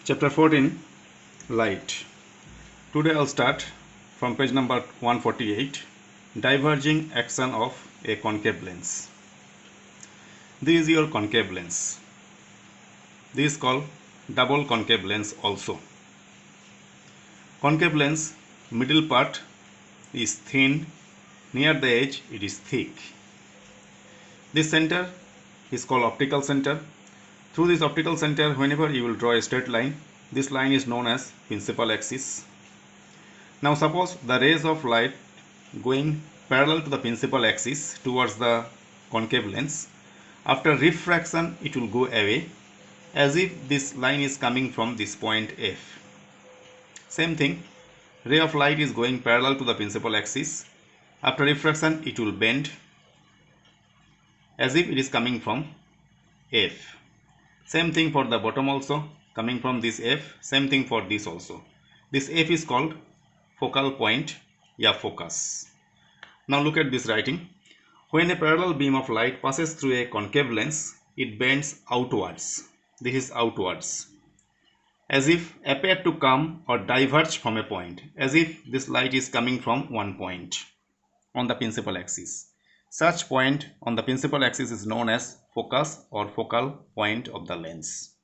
Chapter 14, Light. Today I'll start from page number 148, Diverging Action of a Concave Lens. This is your concave lens. This is called double concave lens also. Concave lens, middle part is thin, near the edge it is thick. This center is called optical center. Through this optical center, whenever you will draw a straight line, this line is known as principal axis. Now suppose the rays of light going parallel to the principal axis towards the concave lens. After refraction, it will go away as if this line is coming from this point F. Same thing, ray of light is going parallel to the principal axis. After refraction, it will bend as if it is coming from F. Same thing for the bottom also, coming from this F. Same thing for this also. This F is called focal point, focus. Now look at this writing. When a parallel beam of light passes through a concave lens, it bends outwards. This is outwards, as if appear to come or diverge from a point, as if this light is coming from one point on the principal axis. Such point on the principal axis is known as focus or focal point of the lens.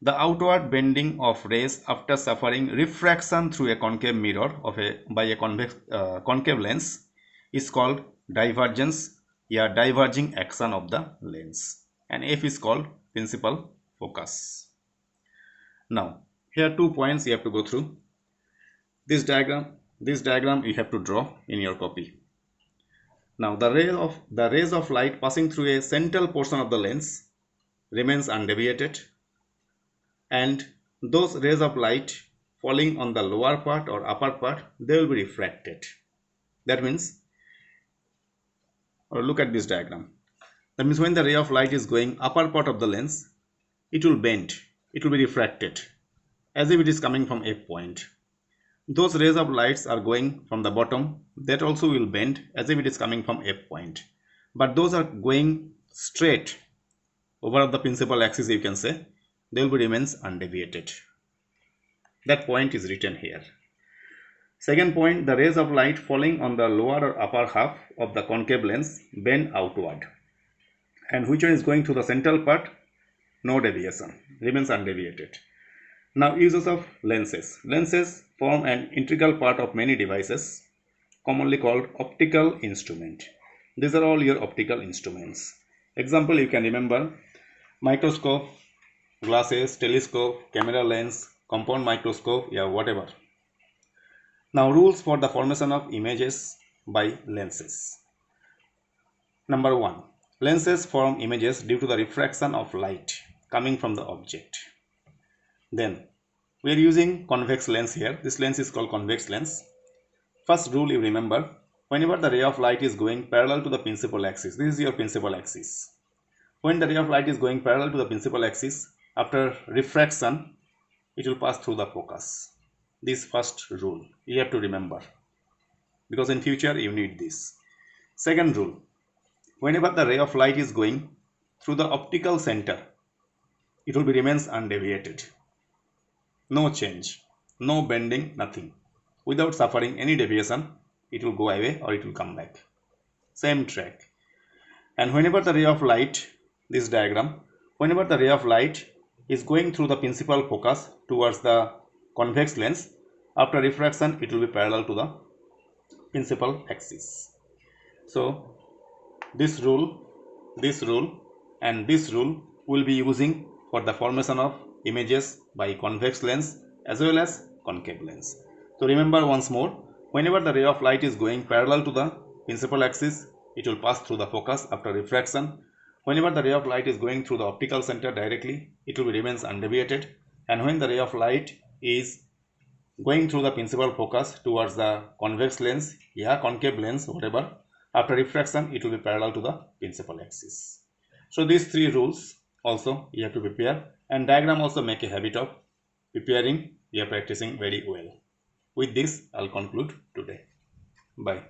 The outward bending of rays after suffering refraction through a concave mirror by a concave lens is called divergence, diverging action of the lens, and F is called principal focus. Now here 2 points you have to go through. This diagram you have to draw in your copy. Now the rays of light passing through a central portion of the lens remains undeviated, and those rays of light falling on the lower part or upper part, they will be refracted. That means, or look at this diagram. That means when the ray of light is going upper part of the lens, it will bend, it will be refracted as if it is coming from a point. Those rays of lights are going from the bottom, that also will bend as if it is coming from a point. But those are going straight over the principal axis, you can say, they will be remains undeviated. That point is written here. Second point, the rays of light falling on the lower or upper half of the concave lens bend outward. And which one is going to the central part? No deviation, remains undeviated. Now uses of lenses. Lenses form an integral part of many devices, commonly called optical instrument. These are all your optical instruments. Example you can remember: microscope, glasses, telescope, camera lens, compound microscope, whatever. Now rules for the formation of images by lenses. Number 1. Lenses form images due to the refraction of light coming from the object. Then we are using convex lens here. This lens is called convex lens. First rule you remember, whenever the ray of light is going parallel to the principal axis, this is your principal axis. When the ray of light is going parallel to the principal axis, after refraction, it will pass through the focus. This first rule you have to remember, because in future you need this. Second rule, whenever the ray of light is going through the optical center, it will be remains undeviated. No change, no bending, nothing. Without suffering any deviation, it will go away or it will come back. Same track. And whenever the ray of light, this diagram, whenever the ray of light is going through the principal focus towards the convex lens, after refraction, it will be parallel to the principal axis. So this rule and this rule will be using for the formation of images by convex lens as well as concave lens. So remember once more, whenever the ray of light is going parallel to the principal axis, it will pass through the focus after refraction. Whenever the ray of light is going through the optical center directly, it will remains undeviated. And when the ray of light is going through the principal focus towards the convex lens, concave lens, whatever, after refraction, it will be parallel to the principal axis. So these 3 rules also you have to prepare, and diagram also make a habit of preparing. You are practicing very well. With this, I'll conclude today. Bye.